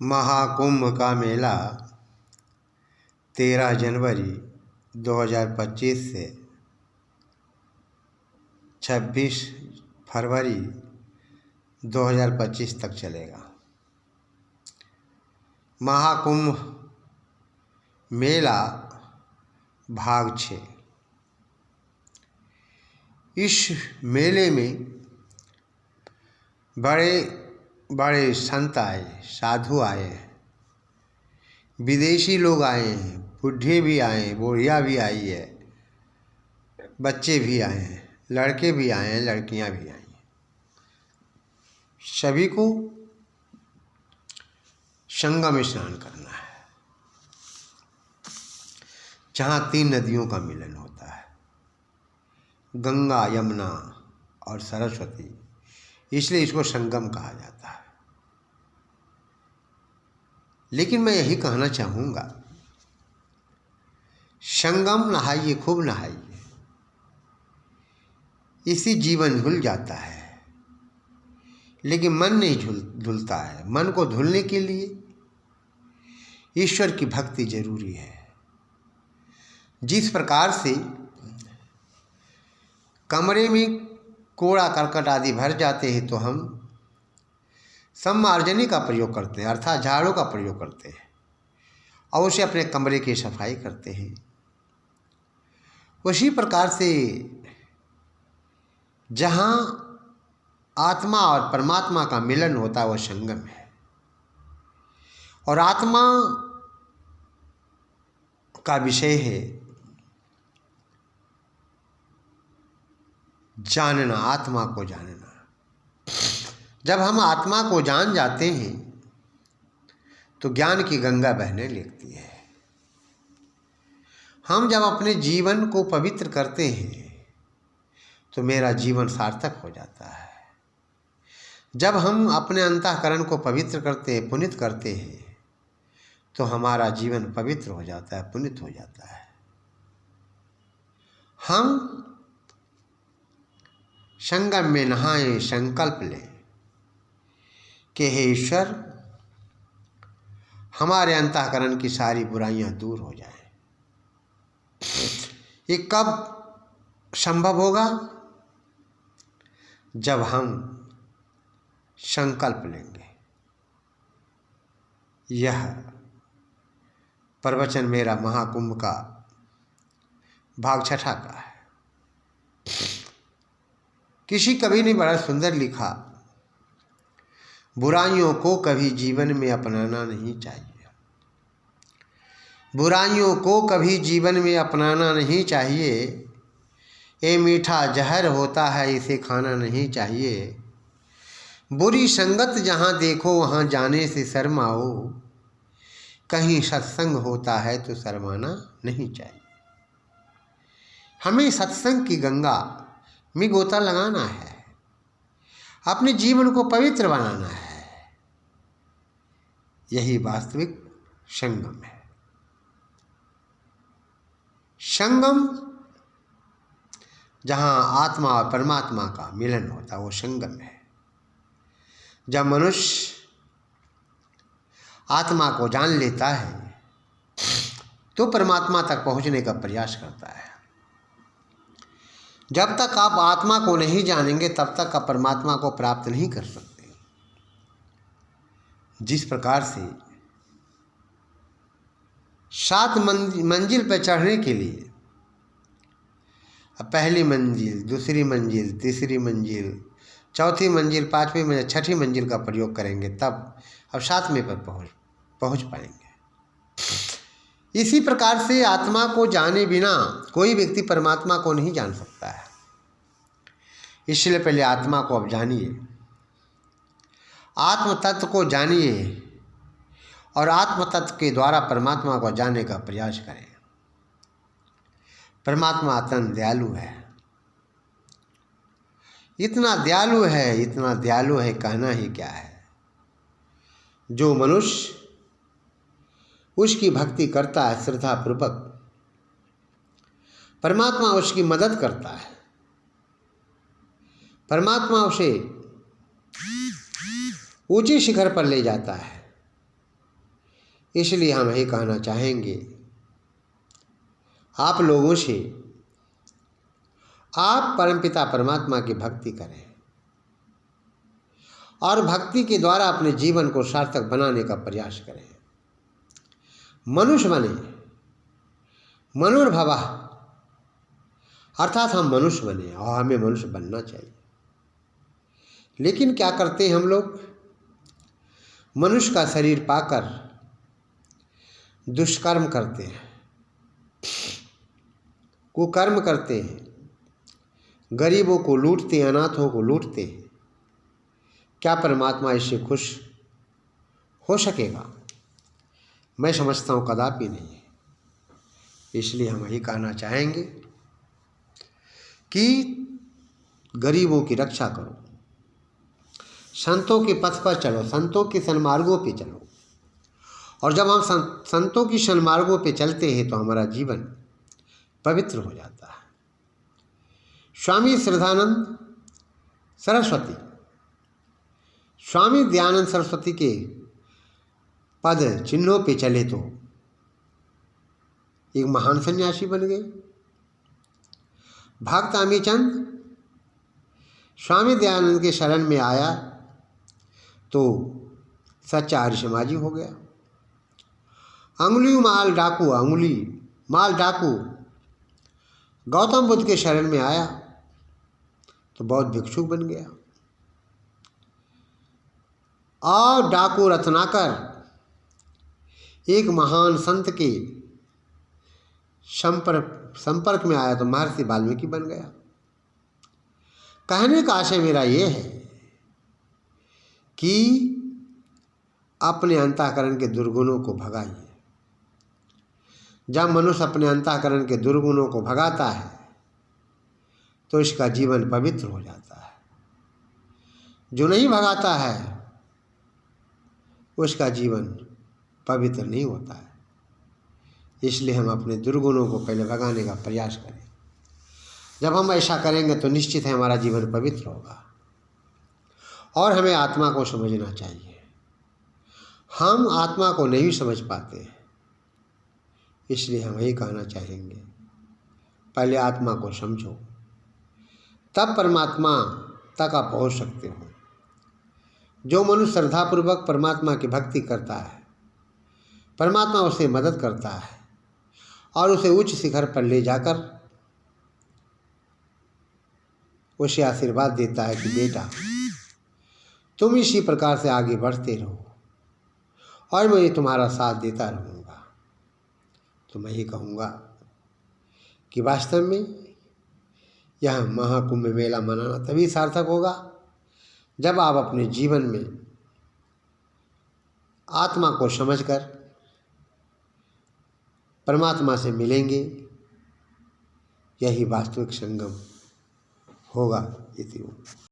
महाकुंभ का मेला 13 जनवरी 2025 से 26 फरवरी 2025 तक चलेगा। महाकुंभ मेला भाग 6। इस मेले में बड़े बड़े संत आए, साधु आए, विदेशी लोग आए हैं, बुढ़े भी आए हैं, बुढ़िया भी आई है, बच्चे भी आए हैं, लड़के भी आए हैं, लड़कियां भी आई हैं। सभी को संगम स्नान करना है, जहाँ 3 नदियों का मिलन होता है, गंगा, यमुना और सरस्वती, इसलिए इसको संगम कहा जाता है। लेकिन मैं यही कहना चाहूँगा, संगम नहाइए, खूब नहाइए, इसी जीवन धुल जाता है। लेकिन मन नहीं धुलता है। मन को धुलने के लिए ईश्वर की भक्ति जरूरी है। जिस प्रकार से कमरे में कूड़ा करकट आदि भर जाते हैं तो हम सम्मार्जनी का प्रयोग करते हैं, अर्थात झाड़ू का प्रयोग करते हैं और उसे अपने कमरे की सफाई करते हैं। उसी प्रकार से जहाँ आत्मा और परमात्मा का मिलन होता है वह संगम है। और आत्मा का विषय है जानना, आत्मा को जानना। जब हम आत्मा को जान जाते हैं तो ज्ञान की गंगा बहने लगती है। हम जब अपने जीवन को पवित्र करते हैं तो मेरा जीवन सार्थक हो जाता है। जब हम अपने अंतःकरण को पवित्र करते हैं, पुनीत करते हैं, तो हमारा जीवन पवित्र हो जाता है, पुनीत हो जाता है। हम संगम में नहाएं, संकल्प लें कि हे ईश्वर, हमारे अंतःकरण की सारी बुराइयां दूर हो जाएं। ये कब संभव होगा? जब हम संकल्प लेंगे। यह प्रवचन मेरा महाकुंभ का भाग 6 का है। किसी कवि ने बड़ा सुंदर लिखा, बुराइयों को कभी जीवन में अपनाना नहीं चाहिए। बुराइयों को कभी जीवन में अपनाना नहीं चाहिए। ये मीठा जहर होता है, इसे खाना नहीं चाहिए। बुरी संगत जहाँ देखो वहाँ जाने से शर्माओ। कहीं सत्संग होता है तो शर्माना नहीं चाहिए। हमें सत्संग की गंगा में गोता लगाना है, अपने जीवन को पवित्र बनाना है। यही वास्तविक संगम है। संगम जहाँ आत्मा और परमात्मा का मिलन होता है वो संगम है। जब मनुष्य आत्मा को जान लेता है तो परमात्मा तक पहुँचने का प्रयास करता है। जब तक आप आत्मा को नहीं जानेंगे तब तक आप परमात्मा को प्राप्त नहीं कर सकते। जिस प्रकार से 7 मंजिल पर चढ़ने के लिए पहली मंजिल, दूसरी मंजिल, तीसरी मंजिल, चौथी मंजिल, 5वीं मंजिल, 6ठी मंजिल का प्रयोग करेंगे तब अब 7वें पर पहुंच पाएंगे। इसी प्रकार से आत्मा को जाने बिना कोई व्यक्ति परमात्मा को नहीं जान सकता है। इसलिए पहले आत्मा को अब जानिए, आत्म तत्व को जानिए और आत्म तत्व के द्वारा परमात्मा को जानने का प्रयास करें। परमात्मा अत्यंत दयालु है। इतना दयालु है, इतना दयालु है, कहना ही क्या है। जो मनुष्य उसकी भक्ति करता है श्रद्धापूर्वक, परमात्मा उसकी मदद करता है। परमात्मा उसे ऊंचे शिखर पर ले जाता है। इसलिए हम यही कहना चाहेंगे आप लोगों से, आप परमपिता परमात्मा की भक्ति करें और भक्ति के द्वारा अपने जीवन को सार्थक बनाने का प्रयास करें। मनुष्य बने, मनुर्भवः, अर्थात हम मनुष्य बने और हमें मनुष्य बनना चाहिए। लेकिन क्या करते हैं हम लोग? मनुष्य का शरीर पाकर दुष्कर्म करते हैं, कुकर्म करते हैं, गरीबों को लूटते, अनाथों को लूटते हैं। क्या परमात्मा इससे खुश हो सकेगा? मैं समझता हूँ कदापि नहीं। इसलिए हम यही कहना चाहेंगे कि गरीबों की रक्षा करो, संतों के पथ पर चलो, संतों के सन्मार्गों पे चलो। और जब हम संतों की सन्मार्गों पे चलते हैं तो हमारा जीवन पवित्र हो जाता है। स्वामी श्रद्धानंद सरस्वती, स्वामी दयानंद सरस्वती के पद चिन्हों पे चले तो एक महान सन्यासी बन गए। भक्त अमीचंद स्वामी दयानंद के शरण में आया तो सच्चा आर्य समाजी हो गया। अंगुली माल डाकू गौतम बुद्ध के शरण में आया तो बौद्ध भिक्षुक बन गया। और डाकू रत्नाकर एक महान संत के संपर्क में आया तो महर्षि वाल्मीकि बन गया। कहने का आशय मेरा ये है कि अपने अंतःकरण के दुर्गुणों को भगाइए। जब मनुष्य अपने अंतःकरण के दुर्गुणों को भगाता है तो इसका जीवन पवित्र हो जाता है। जो नहीं भगाता है उसका जीवन पवित्र नहीं होता है। इसलिए हम अपने दुर्गुणों को पहले भगाने का प्रयास करें। जब हम ऐसा करेंगे तो निश्चित है हमारा जीवन पवित्र होगा। और हमें आत्मा को समझना चाहिए। हम आत्मा को नहीं समझ पाते, इसलिए हम यही कहना चाहेंगे पहले आत्मा को समझो, तब परमात्मा तक आप पहुँच सकते हो। जो मनुष्य श्रद्धापूर्वक परमात्मा की भक्ति करता है, परमात्मा उसे मदद करता है और उसे उच्च शिखर पर ले जाकर उसे आशीर्वाद देता है कि बेटा तुम इसी प्रकार से आगे बढ़ते रहो और मैं तुम्हारा साथ देता रहूँगा। तो मैं ये कहूँगा कि वास्तव में यह महाकुंभ मेला मनाना तभी सार्थक होगा जब आप अपने जीवन में आत्मा को समझकर परमात्मा से मिलेंगे। यही वास्तविक संगम होगा। इति